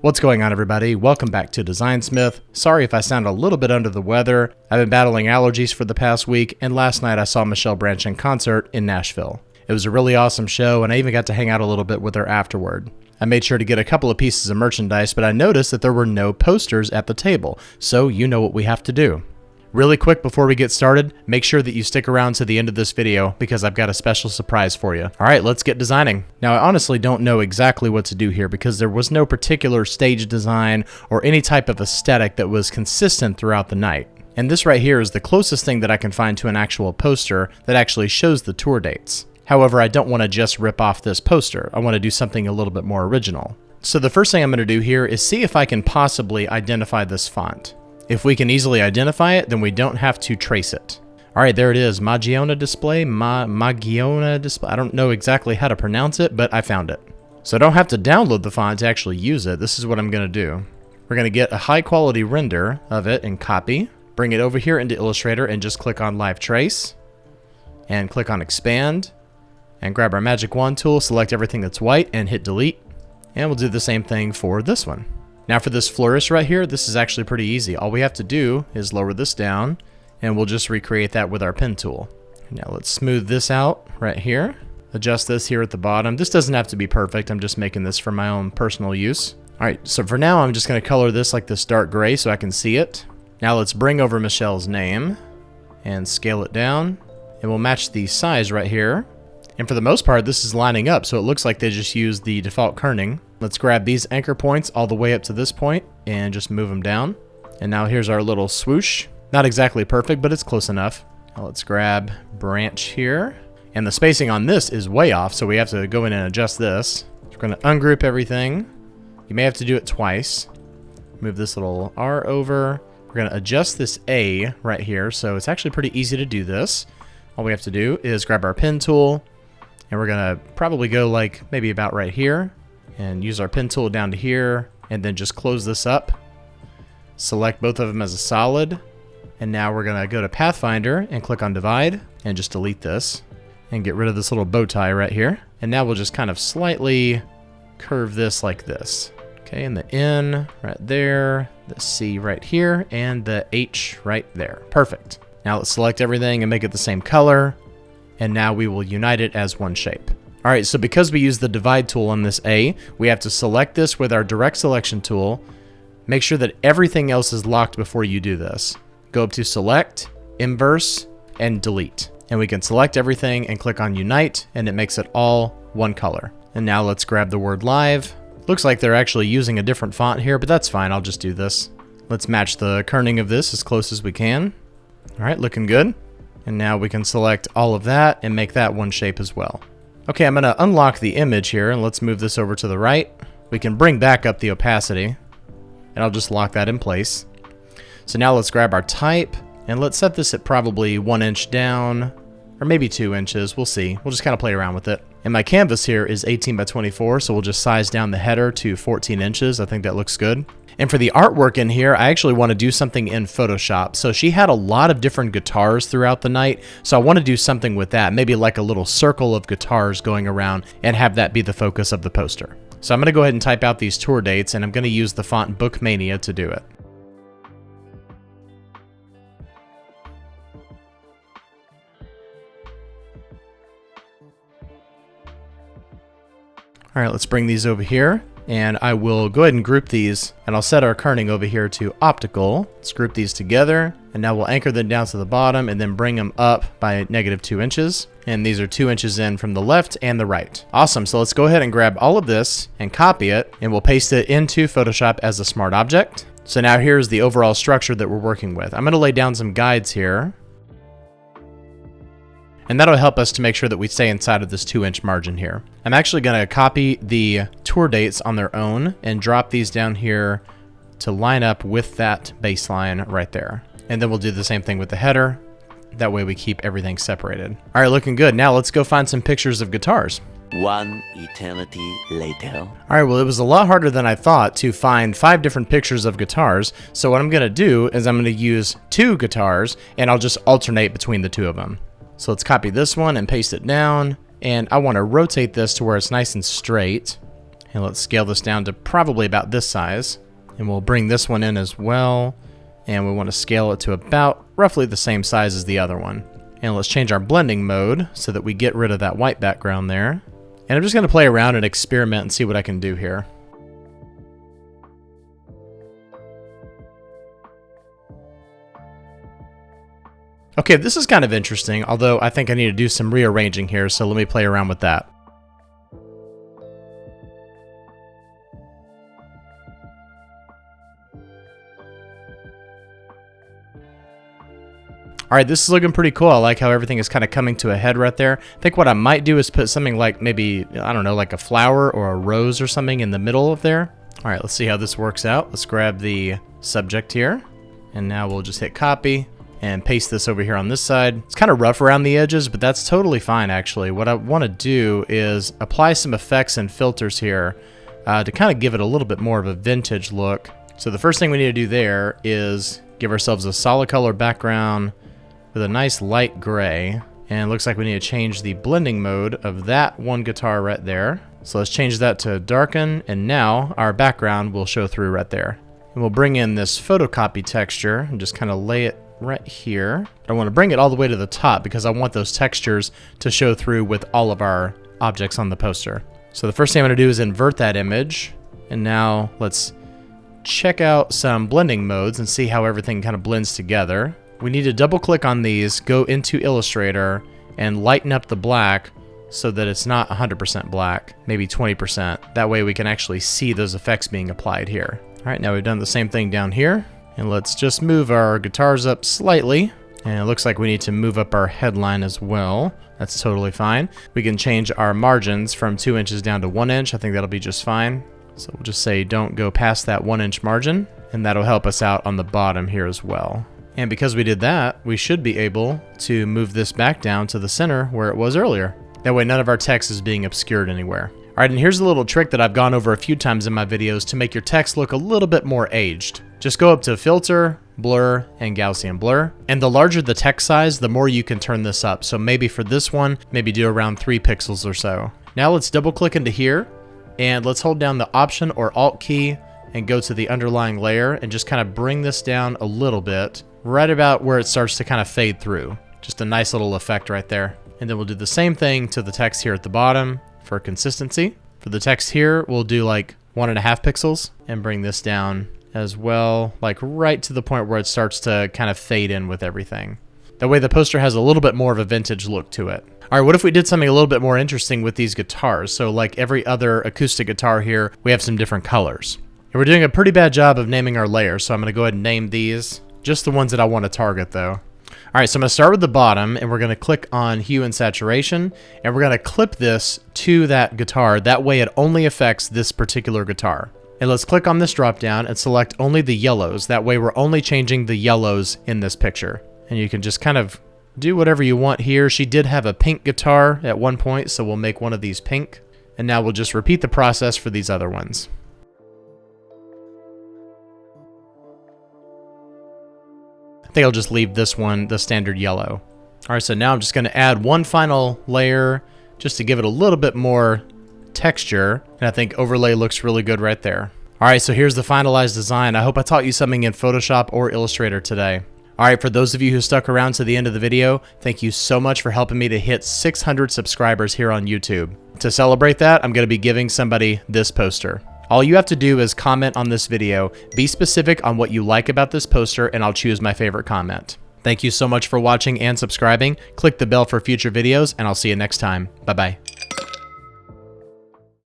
What's going on, everybody? Welcome back to Designsmith. Sorry if I sound a little bit under the weather. I've been battling allergies for the past week, and last night I saw Michelle Branch in concert in Nashville. It was a really awesome show, and I even got to hang out a little bit with her afterward. I made sure to get a couple of pieces of merchandise, but I noticed that there were no posters at the table, so you know what we have to do. Really quick before we get started, make sure that you stick around to the end of this video because I've got a special surprise for you. Alright, let's get designing. Now I honestly don't know exactly what to do here because there was no particular stage design or any type of aesthetic that was consistent throughout the night. And this right here is the closest thing that I can find to an actual poster that actually shows the tour dates. However, I don't want to just rip off this poster. I want to do something a little bit more original. So the first thing I'm going to do here is see if I can possibly identify this font. If we can easily identify it, then we don't have to trace it. All right, there it is, Magiona Display, Magiona Display. I don't know exactly how to pronounce it, but I found it. So I don't have to download the font to actually use it. This is what I'm gonna do. We're gonna get a high quality render of it and copy, bring it over here into Illustrator and just click on Live Trace and click on Expand and grab our Magic Wand tool, select everything that's white and hit delete. And we'll do the same thing for this one. Now for this flourish right here, this is actually pretty easy. All we have to do is lower this down and we'll just recreate that with our pen tool. Now let's smooth this out right here. Adjust this here at the bottom. This doesn't have to be perfect. I'm just making this for my own personal use. All right, so for now, I'm just gonna color this like this dark gray so I can see it. Now let's bring over Michelle's name and scale it down. And we'll match the size right here. And for the most part, this is lining up, so it looks like they just used the default kerning. Let's grab these anchor points all the way up to this point and just move them down. And now here's our little swoosh. Not exactly perfect, but it's close enough. Now let's grab branch here. And the spacing on this is way off, so we have to go in and adjust this. We're gonna ungroup everything. You may have to do it twice. Move this little R over. We're gonna adjust this A right here, so it's actually pretty easy to do this. All we have to do is grab our pen tool, and we're gonna probably go like maybe about right here and use our pen tool down to here and then just close this up. Select both of them as a solid. And now we're gonna go to Pathfinder and click on divide and just delete this and get rid of this little bow tie right here. And now we'll just kind of slightly curve this like this. Okay, and the N right there, the C right here, and the H right there. Perfect. Now let's select everything and make it the same color. And now we will unite it as one shape. All right, so because we use the divide tool on this A, we have to select this with our direct selection tool. Make sure that everything else is locked before you do this. Go up to select, inverse, and delete. And we can select everything and click on unite, and it makes it all one color. And now let's grab the word live. Looks like they're actually using a different font here, but that's fine, I'll just do this. Let's match the kerning of this as close as we can. All right, looking good. And now we can select all of that and make that one shape as well. Okay, I'm gonna unlock the image here and let's move this over to the right. We can bring back up the opacity and I'll just lock that in place. So now let's grab our type and let's set this at probably 1 inch down or maybe 2 inches, we'll see. We'll just kind of play around with it. And my canvas here is 18 by 24, so we'll just size down the header to 14 inches. I think that looks good. And for the artwork in here, I actually want to do something in Photoshop. So she had a lot of different guitars throughout the night, so I want to do something with that. Maybe like a little circle of guitars going around and have that be the focus of the poster. So I'm going to go ahead and type out these tour dates, and I'm going to use the font Bookmania to do it. All right, let's bring these over here. And I will go ahead and group these, and I'll set our kerning over here to optical. Let's group these together, and now we'll anchor them down to the bottom and then bring them up by -2 inches. And these are 2 inches in from the left and the right. Awesome, so let's go ahead and grab all of this and copy it, and we'll paste it into Photoshop as a smart object. So now here's the overall structure that we're working with. I'm gonna lay down some guides here. And that'll help us to make sure that we stay inside of this 2-inch margin here. I'm actually gonna copy the tour dates on their own and drop these down here to line up with that baseline right there. And then we'll do the same thing with the header. That way we keep everything separated. All right, looking good. Now let's go find some pictures of guitars. One eternity later. All right, well, it was a lot harder than I thought to find 5 different pictures of guitars. So what I'm gonna do is I'm gonna use 2 guitars and I'll just alternate between the 2 of them. So let's copy this one and paste it down. And I want to rotate this to where it's nice and straight. And let's scale this down to probably about this size. And we'll bring this one in as well. And we want to scale it to about roughly the same size as the other one. And let's change our blending mode so that we get rid of that white background there. And I'm just going to play around and experiment and see what I can do here. Okay, this is kind of interesting, although I think I need to do some rearranging here, so let me play around with that. Alright, this is looking pretty cool. I like how everything is kind of coming to a head right there. I think what I might do is put something like maybe, I don't know, like a flower or a rose or something in the middle of there. Alright, let's see how this works out. Let's grab the subject here, and now we'll just hit copy and paste this over here on this side. It's kind of rough around the edges, but that's totally fine actually. What I want to do is apply some effects and filters here to kind of give it a little bit more of a vintage look. So the first thing we need to do there is give ourselves a solid color background with a nice light gray, and it looks like we need to change the blending mode of that one guitar right there. So let's change that to darken, and now our background will show through right there. And we'll bring in this photocopy texture and just kind of lay it right here. I want to bring it all the way to the top because I want those textures to show through with all of our objects on the poster. So the first thing I'm going to do is invert that image, and now let's check out some blending modes and see how everything kind of blends together. We need to double click on these, go into Illustrator, and lighten up the black so that it's not 100% black, maybe 20%. That way we can actually see those effects being applied here. All right, now we've done the same thing down here, and let's just move our guitars up slightly. And it looks like we need to move up our headline as well. That's totally fine. We can change our margins from 2 inches down to 1 inch. I think that'll be just fine. So we'll just say don't go past that 1 inch margin, and that'll help us out on the bottom here as well. And because we did that, we should be able to move this back down to the center where it was earlier. That way none of our text is being obscured anywhere. All right, and here's a little trick that I've gone over a few times in my videos to make your text look a little bit more aged. Just go up to Filter, Blur, and Gaussian Blur. And the larger the text size, the more you can turn this up. So maybe for this one, maybe do around 3 pixels or so. Now let's double click into here, and let's hold down the Option or Alt key and go to the underlying layer and just kind of bring this down a little bit, right about where it starts to kind of fade through. Just a nice little effect right there. And then we'll do the same thing to the text here at the bottom for consistency. For the text here, we'll do like 1.5 pixels and bring this down as well, like right to the point where it starts to kind of fade in with everything. That way the poster has a little bit more of a vintage look to it. All right, what if we did something a little bit more interesting with these guitars? So like every other acoustic guitar here, we have some different colors. And we're doing a pretty bad job of naming our layers, so I'm gonna go ahead and name these. Just the ones that I want to target though. All right, so I'm going to start with the bottom, and we're going to click on Hue and Saturation, and we're going to clip this to that guitar. That way it only affects this particular guitar. And let's click on this drop down and select only the yellows. That way we're only changing the yellows in this picture. And you can just kind of do whatever you want here. She did have a pink guitar at one point, so we'll make one of these pink. And now we'll just repeat the process for these other ones. I think I'll just leave this one the standard yellow. All right, so now I'm just going to add one final layer just to give it a little bit more texture, and I think overlay looks really good right there. All right, so here's the finalized design. I hope I taught you something in Photoshop or Illustrator today. All right, for those of you who stuck around to the end of the video, thank you so much for helping me to hit 600 subscribers here on YouTube. To celebrate that, I'm going to be giving somebody this poster. All you have to do is comment on this video, be specific on what you like about this poster, and I'll choose my favorite comment. Thank you so much for watching and subscribing. Click the bell for future videos, and I'll see you next time. Bye-bye.